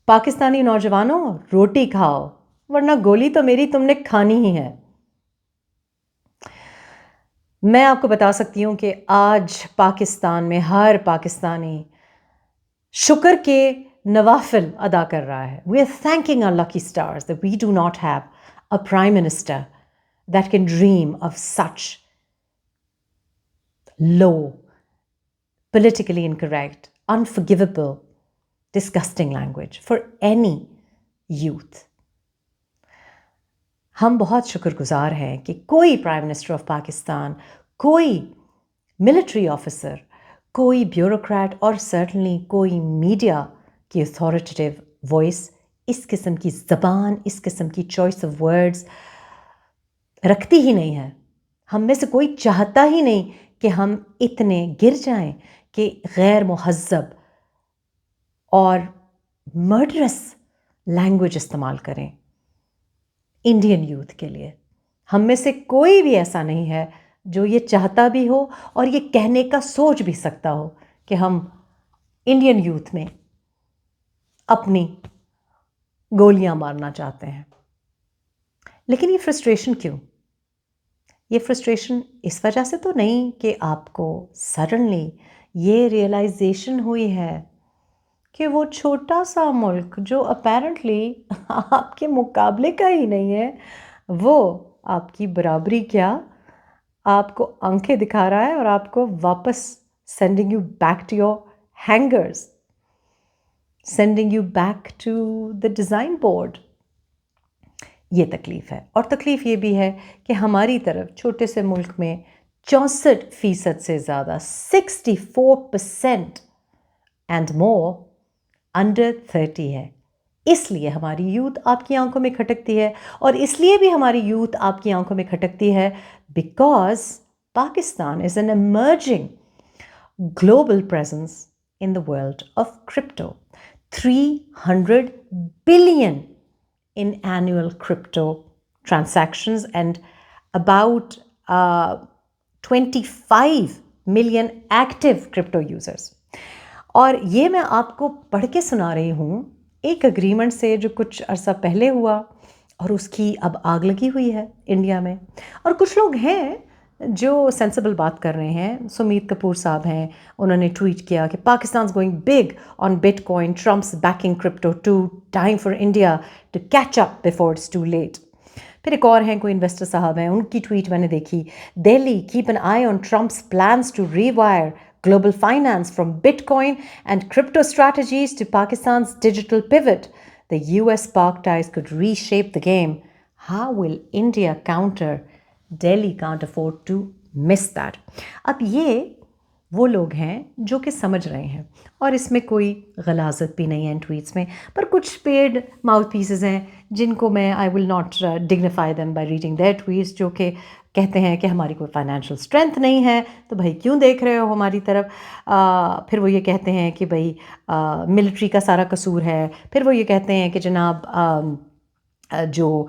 پاکستانی نوجوانوں روٹی کھاؤ ورنہ گولی تو میری تم نے کھانی ہی ہے۔ میں آپ کو بتا سکتی ہوں کہ آج پاکستان میں ہر پاکستانی شکر کے نوافل ادا کر رہا ہے. We are thinking our lucky stars that we do not have a prime minister that can dream of such low, politically incorrect, unforgivable, disgusting language for any youth. ہم بہت شکر گزار ہیں کہ کوئی پرائم منسٹر آف پاکستان، کوئی military officer, کوئی bureaucrat اور سرٹنلی کوئی میڈیا کی اتھارٹیٹیو وائس اس قسم کی زبان، اس قسم کی چوائس آف ورڈز رکھتی ہی نہیں ہے. ہم میں سے کوئی چاہتا ہی نہیں کہ ہم اتنے گر جائیں کہ غیر مہذب اور مرڈرس لینگویج استعمال کریں انڈین یوتھ کے لیے. ہم میں سے کوئی بھی ایسا نہیں ہے جو یہ چاہتا بھی ہو اور یہ کہنے کا سوچ بھی سکتا ہو کہ ہم انڈین یوتھ میں اپنی گولیاں مارنا چاہتے ہیں. لیکن یہ فرسٹریشن کیوں؟ یہ فرسٹریشن اس وجہ سے تو نہیں کہ آپ کو سڈنلی یہ ریئلائزیشن ہوئی ہے کہ وہ چھوٹا سا ملک جو اپیرنٹلی آپ کے مقابلے کا ہی نہیں ہے، وہ آپ کی برابری کیا آپ کو آنکھیں دکھا رہا ہے اور آپ کو واپس sending you back to your hangers, sending you back to the design board. یہ تکلیف ہے. اور تکلیف یہ بھی ہے کہ ہماری طرف چھوٹے سے ملک میں 64% سے زیادہ 64% اینڈ مور انڈر 30 ہے. اس لیے ہماری یوتھ آپ کی آنکھوں میں کھٹکتی ہے، اور اس لیے بھی ہماری یوتھ آپ کی آنکھوں میں کھٹکتی ہے because Pakistan is an emerging global presence in the world of crypto. 300 billion in annual crypto transactions and about 25 million active crypto users. اور یہ میں آپ کو پڑھ کے سنا رہی ہوں ایک اگریمنٹ سے جو کچھ عرصہ پہلے ہوا، اور اس کی اب آگ لگی ہوئی ہے انڈیا میں. اور کچھ لوگ ہیں جو سینسیبل بات کر رہے ہیں. سمیت کپور صاحب ہیں، انہوں نے ٹویٹ کیا کہ Pakistan is going big on bitcoin, Trump's backing crypto too, time for India to catch up before it's too late. پھر ایک اور ہیں، کوئی انویسٹر صاحب ہیں، ان کی ٹویٹ میں نے دیکھی، Delhi keep an eye on Trump's plans to rewire global finance from Bitcoin and crypto strategies to Pakistan's digital pivot. The US-Pak ties could reshape the game. How will India counter? Delhi can't afford to miss that. اب یہ وہ لوگ ہیں جو کہ سمجھ رہے ہیں، اور اس میں کوئی غلاظت بھی نہیں ہے ان ٹویٹس میں. پر کچھ پیڈ ماؤتھ پیسز ہیں جن کو میں I will not dignify them by reading their tweets, جو کہ کہتے ہیں کہ ہماری کوئی فائنینشیل اسٹرینتھ نہیں ہے تو بھائی کیوں دیکھ رہے ہو ہماری طرف. پھر وہ یہ کہتے ہیں کہ بھائی ملٹری کا سارا قصور ہے. پھر وہ یہ کہتے ہیں کہ جناب جو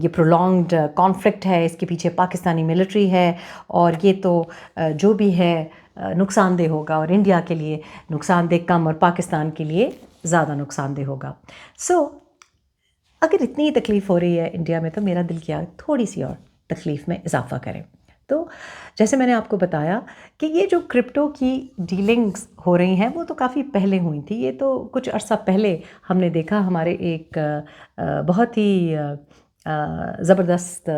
یہ پرولونگڈ کانفلکٹ ہے اس کے پیچھے پاکستانی ملٹری ہے، اور یہ تو جو بھی ہے نقصان دہ ہوگا، اور انڈیا کے لیے نقصان دہ کم اور پاکستان کے لیے زیادہ نقصان دہ ہوگا. سو اگر اتنی تکلیف ہو رہی ہے انڈیا میں تو میرا دل کیا تھوڑی سی اور تکلیف میں اضافہ کریں. تو جیسے میں نے آپ کو بتایا کہ یہ جو کرپٹو کی ڈیلنگز ہو رہی ہیں وہ تو کافی پہلے ہوئی تھی. یہ تو کچھ عرصہ پہلے ہم نے دیکھا، ہمارے ایک بہت ہی زبردست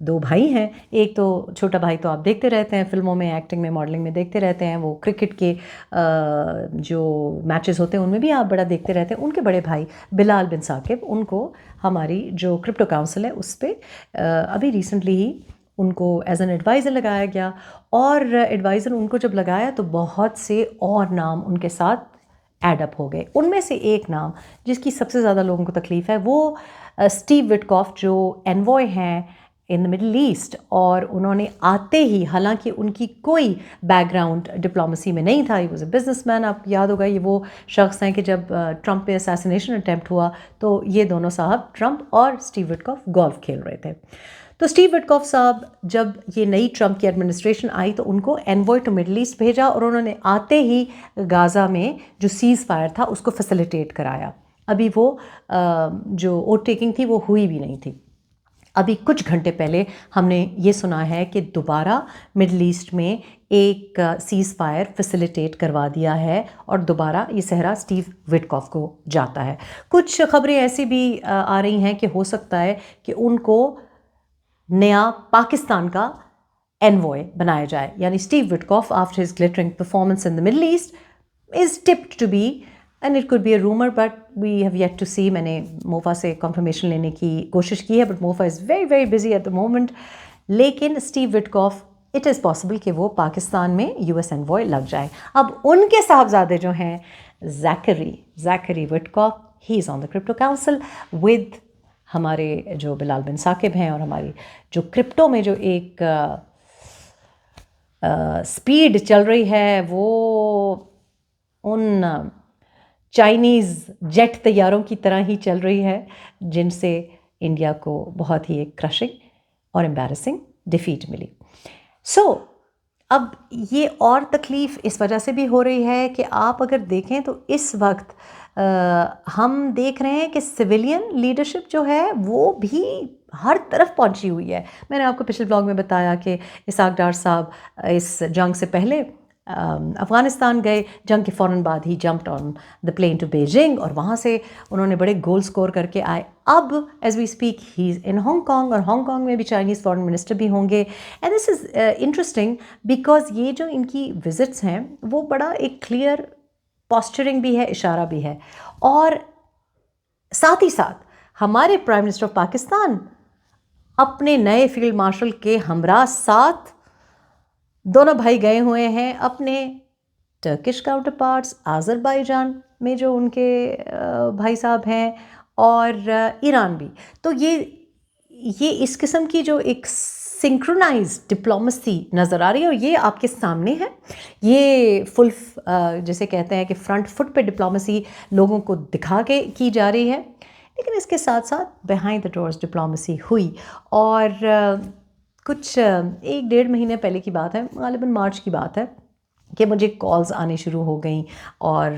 دو بھائی ہیں. ایک تو چھوٹا بھائی تو آپ دیکھتے رہتے ہیں فلموں میں، ایکٹنگ میں، ماڈلنگ میں دیکھتے رہتے ہیں. وہ کرکٹ کے جو میچز ہوتے ہیں ان میں بھی آپ بڑا دیکھتے رہتے ہیں. ان کے بڑے بھائی بلال بن ثاقب، ان کو ہماری جو کرپٹو کاؤنسل ہے اس پہ ابھی ریسنٹلی ہی ان کو ایز این ایڈوائزر لگایا گیا. اور ایڈوائزر ان کو جب لگایا تو بہت سے اور نام ان کے ساتھ ایڈ اپ ہو گئے. ان میں سے ایک نام جس کی سب سے زیادہ لوگوں کو تکلیف ہے وہ اسٹیو وٹکاف، جو انوائے ہیں ان دا مڈل ایسٹ. اور انہوں نے آتے ہی، حالانکہ ان کی کوئی بیک گراؤنڈ ڈپلومسی میں نہیں تھا، he was a business man. آپ کو یاد ہوگا یہ وہ شخص ہیں کہ جب ٹرمپ پہ اسیسینیشن اٹیمپٹ ہوا تو یہ دونوں صاحب، ٹرمپ اور اسٹیو وٹکاف، گولف کھیل رہے تھے. تو اسٹیو وٹکاف صاحب جب یہ نئی ٹرمپ کی ایڈمنسٹریشن آئی تو ان کو انوائے ٹو مڈل ایسٹ بھیجا، اور انہوں نے آتے ہی غازہ میں جو سیز فائر تھا اس کو فیسیلیٹیٹ کرایا. ابھی وہ جو ووٹ ٹیکنگ تھی وہ ہوئی بھی نہیں تھی. ابھی کچھ گھنٹے پہلے ہم نے یہ سنا ہے کہ دوبارہ مڈل ایسٹ میں ایک سیز فائر فیسیلیٹیٹ کروا دیا ہے اور دوبارہ یہ صحرا اسٹیو وٹکاف کو جاتا ہے. کچھ خبریں ایسی بھی آ رہی ہیں کہ ہو سکتا ہے کہ ان کو نیا پاکستان کا envoy بنایا جائے, یعنی Steve وٹکاف after his glittering performance in the Middle East is tipped to be, and it could be a rumor but we have yet to see. میں نے موفا سے confirmation لینے کی کوشش کی ہے but موفا is very very busy at the moment. لیکن Steve وٹکاف it is possible کہ وہ پاکستان میں US envoy لگ جائے. اب ان کے صاحبزادے جو ہیں زیکری وٹکاف, he is on the crypto council with ہمارے جو بلال بن ثاقب ہیں, اور ہماری جو کرپٹو میں جو ایک سپیڈ چل رہی ہے وہ ان چائنیز جیٹ طیاروں کی طرح ہی چل رہی ہے جن سے انڈیا کو بہت ہی ایک کرشنگ اور امبیرسنگ ڈیفیٹ ملی. سو اب یہ اور تکلیف اس وجہ سے بھی ہو رہی ہے کہ آپ اگر دیکھیں تو اس وقت ہم دیکھ رہے ہیں کہ سویلین لیڈرشپ جو ہے وہ بھی ہر طرف پہنچی ہوئی ہے. میں نے آپ کو پچھلے بلاگ میں بتایا کہ اسحاق ڈار صاحب اس جنگ سے پہلے افغانستان گئے, جنگ کے فوراً بعد ہی jumped on the plane to Beijing, اور وہاں سے انہوں نے بڑے گول سکور کر کے آئے. اب as we speak he is in Hong Kong, اور ہانگ کانگ میں بھی چائنیز فارن منسٹر بھی ہوں گے. And this is interesting because یہ جو ان کی وزٹس ہیں وہ بڑا ایک کلیئر پاسچرنگ بھی ہے, اشارہ بھی ہے. اور ساتھ ہی ساتھ ہمارے پرائم منسٹر آف پاکستان اپنے نئے فیلڈ مارشل کے ہمراہ ساتھ دونوں بھائی گئے ہوئے ہیں اپنے ٹرکش کاؤنٹر پارٹس آذربائیجان میں جو ان کے بھائی صاحب ہیں, اور ایران بھی. تو یہ اس قسم کی جو ایک سنکرونائز ڈپلومسی نظر آ رہی ہے, اور یہ آپ کے سامنے ہے. یہ فل جسے کہتے ہیں کہ فرنٹ فٹ پہ ڈپلومسی لوگوں کو دکھا کے کی جا رہی ہے, لیکن اس کے ساتھ ساتھ بیہائنڈ دا ڈورز ڈپلومسی ہوئی. اور کچھ 1-1.5 مہینے پہلے کی بات ہے, غالباً مارچ کی بات ہے, کہ مجھے کالز آنے شروع ہو گئیں, اور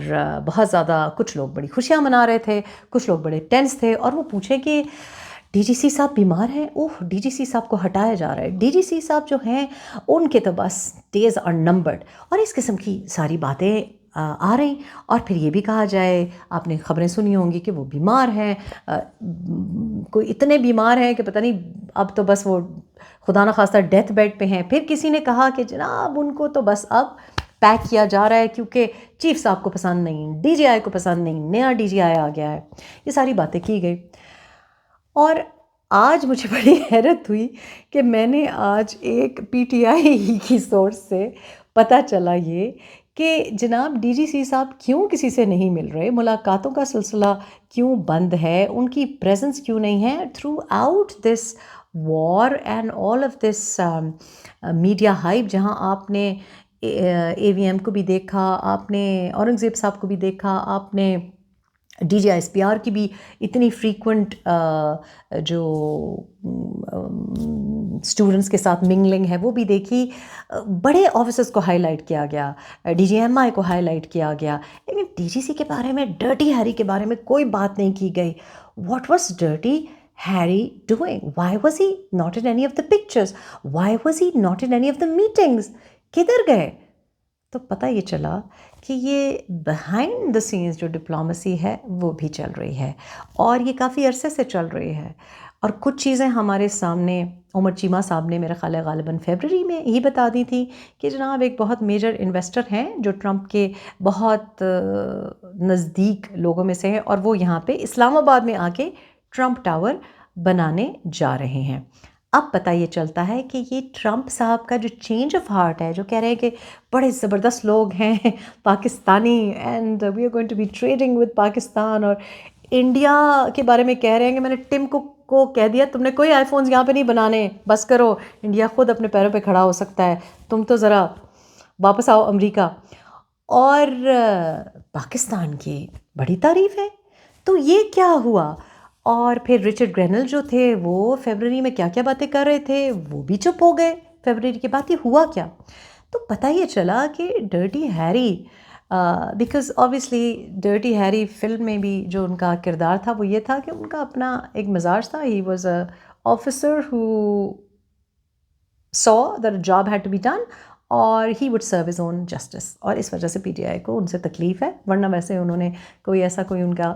بہت زیادہ کچھ لوگ بڑی خوشیاں منا رہے تھے, کچھ لوگ بڑے ٹینس تھے, اور وہ پوچھیں کہ ڈی جی سی صاحب بیمار ہیں, ڈی جی سی صاحب کو ہٹایا جا رہا ہے, ڈی جی سی صاحب جو ہیں ان کے تو بس ڈیز آر نمبرڈ, اور اس قسم کی ساری باتیں آ رہی. اور پھر یہ بھی کہا جائے, آپ نے خبریں سنی ہوں گی کہ وہ بیمار ہیں, کوئی اتنے بیمار ہیں کہ پتہ نہیں اب تو بس وہ خدا نخواستہ ڈیتھ بیڈ پہ ہیں. پھر کسی نے کہا کہ جناب ان کو تو بس اب پیک کیا جا رہا ہے کیونکہ چیف صاحب کو پسند نہیں, ڈی جی آئی کو پسند نہیں, نیا ڈی جی آئی آ گیا ہے. یہ ساری باتیں کی گئی. اور آج مجھے بڑی حیرت ہوئی کہ میں نے آج ایک پی ٹی آئی کی سورس سے پتہ چلا یہ کہ جناب ڈی جی سی صاحب کیوں کسی سے نہیں مل رہے, ملاقاتوں کا سلسلہ کیوں بند ہے, ان کی پریزنس کیوں نہیں ہے throughout this war and all of this media hype, جہاں آپ نے اے وی ایم کو بھی دیکھا, آپ نے اورنگزیب صاحب کو بھی دیکھا, آپ نے D G S P R کی بھی اتنی فریکوینٹ جو اسٹوڈنٹس کے ساتھ منگلنگ ہے وہ بھی دیکھی. بڑے آفیسرس کو ہائی لائٹ کیا گیا, ڈی جی ایم آئی کو ہائی لائٹ کیا گیا, لیکن ڈی جی سی کے بارے میں, ڈرٹی ہیری کے بارے میں کوئی بات نہیں کی گئی. What was dirty Harry doing? Y was he not in any of the pictures? Y was he not in any of the meetings? کدھر گئے؟ تو پتہ یہ چلا کہ یہ بیہائنڈ دا سینس جو ڈپلومسی ہے وہ بھی چل رہی ہے, اور یہ کافی عرصے سے چل رہی ہے. اور کچھ چیزیں ہمارے سامنے عمر چیمہ صاحب نے میرا خیال ہے غالباً فیبرری میں ہی بتا دی تھی کہ جناب ایک بہت میجر انویسٹر ہیں جو ٹرمپ کے بہت نزدیک لوگوں میں سے ہیں, اور وہ یہاں پہ اسلام آباد میں آ کے ٹرمپ ٹاور بنانے جا رہے ہیں. اب پتہ یہ چلتا ہے کہ یہ ٹرمپ صاحب کا جو چینج آف ہارٹ ہے, جو کہہ رہے ہیں کہ بڑے زبردست لوگ ہیں Pakistani, and we are going to be trading with Pakistan, اور انڈیا کے بارے میں کہہ رہے ہیں کہ میں نے ٹم کو کہہ دیا تم نے کوئی آئی فونز یہاں پہ نہیں بنانے, بس کرو, انڈیا خود اپنے پیروں پہ کھڑا ہو سکتا ہے, تم تو ذرا واپس آؤ امریکہ. اور پاکستان کی بڑی تعریف ہے. تو یہ کیا ہوا؟ اور پھر رچرڈ گرینل جو تھے وہ فیبرری میں کیا کیا باتیں کر رہے تھے وہ بھی چپ ہو گئے فیبرری کے بعد. یہ ہوا کیا؟ تو پتہ یہ چلا کہ dirty Harry because obviously dirty Harry film میں بھی جو ان کا کردار تھا وہ یہ تھا کہ ان کا اپنا ایک مزاج تھا. He was a officer who saw that a job had to be done اور he would serve his own justice, اور اس وجہ سے پی ٹی آئی کو ان سے تکلیف ہے. ورنہ ویسے انہوں نے کوئی ایسا کوئی ان کا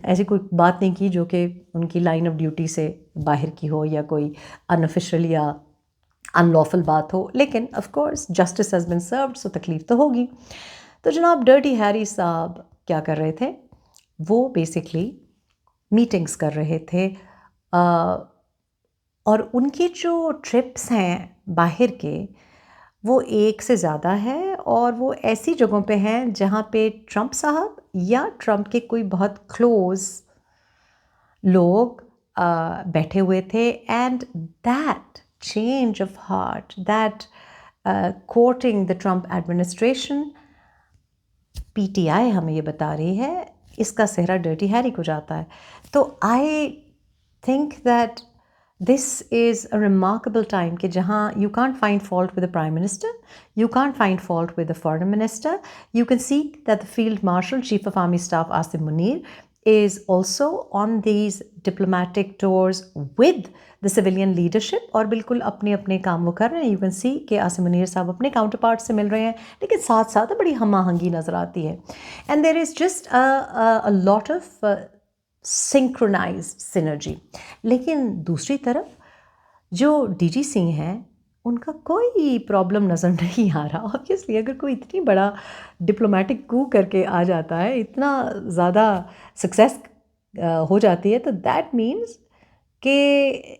ایسی کوئی بات نہیں کی جو کہ ان کی لائن آف ڈیوٹی سے باہر کی ہو یا کوئی انآفیشیل یا ان لافل بات ہو. لیکن of course justice has been served, so تکلیف تو ہوگی. تو جناب ڈرٹی ہیری صاحب کیا کر رہے تھے, وہ بیسکلی میٹنگس کر رہے تھے, اور ان کے جو ٹرپس ہیں باہر کے وہ ایک سے زیادہ ہے, اور وہ ایسی جگہوں پہ ہیں جہاں پہ ٹرمپ صاحب یا ٹرمپ کے کوئی بہت کلوز لوگ بیٹھے ہوئے تھے. And that change of heart, that quoting the Trump administration, P T I ہمیں یہ بتا رہی ہے اس کا صحرا ڈرٹی ہیری کو جاتا ہے. تو I think that this is a remarkable time کہ جہاں you can't find fault with the prime minister, you can't find fault with the foreign minister, you can see that the field marshal chief of army staff Asim Munir is also on these diplomatic tours with the civilian leadership, اور بالکل اپنے اپنے کام وہ کر رہے ہیں. You can see کہ عاصم منیر صاحب اپنے کاؤنٹر پارٹ سے مل رہے ہیں, لیکن ساتھ ساتھ بڑی ہم آہنگی نظر آتی ہے. And there is just a lot of synchronized synergy. لیکن دوسری طرف جو ڈی جی سی ہیں ان کا کوئی پرابلم نظر نہیں آ رہا. آبویسلی اگر کوئی اتنی بڑا ڈپلومیٹک کو کر کے آ جاتا ہے, اتنا زیادہ سکسیس ہو جاتی ہے, تو دیٹ مینس کہ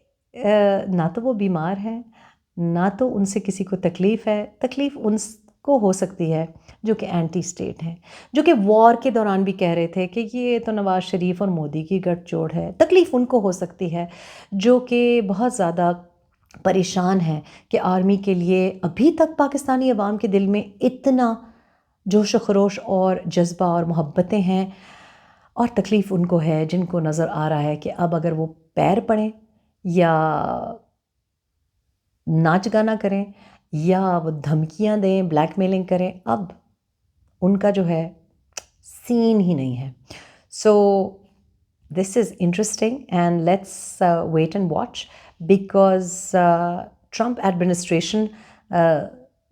نہ تو وہ بیمار ہیں, نہ تو ان سے کسی کو تکلیف ہے. تکلیف ان کو ہو سکتی ہے جو کہ اینٹی اسٹیٹ ہیں, جو کہ وار کے دوران بھی کہہ رہے تھے کہ یہ تو نواز شریف اور مودی کی گٹھ جوڑ ہے. تکلیف ان کو ہو سکتی ہے جو کہ بہت زیادہ پریشان ہیں کہ آرمی کے لیے ابھی تک پاکستانی عوام کے دل میں اتنا جوش و خروش اور جذبہ اور محبتیں ہیں, اور تکلیف ان کو ہے جن کو نظر آ رہا ہے کہ اب اگر وہ پیر پڑیں یا ناچ گانا کریں یا وہ دھمکیاں دیں, بلیک میلنگ کریں, اب ان کا جو ہے سین ہی نہیں ہے. So this is interesting and let's wait and watch, because Trump administration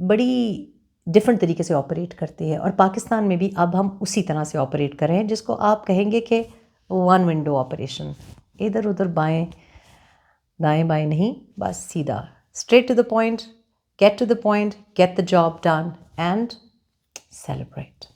بڑی ڈفرینٹ طریقے سے آپریٹ کرتی ہے, اور پاکستان میں بھی اب ہم اسی طرح سے آپریٹ کر رہے ہیں جس کو آپ کہیں گے کہ ون ونڈو آپریشن, ادھر ادھر بائیں دائیں بائیں نہیں, بس سیدھا straight to the point, get to the point, get the job done and celebrate.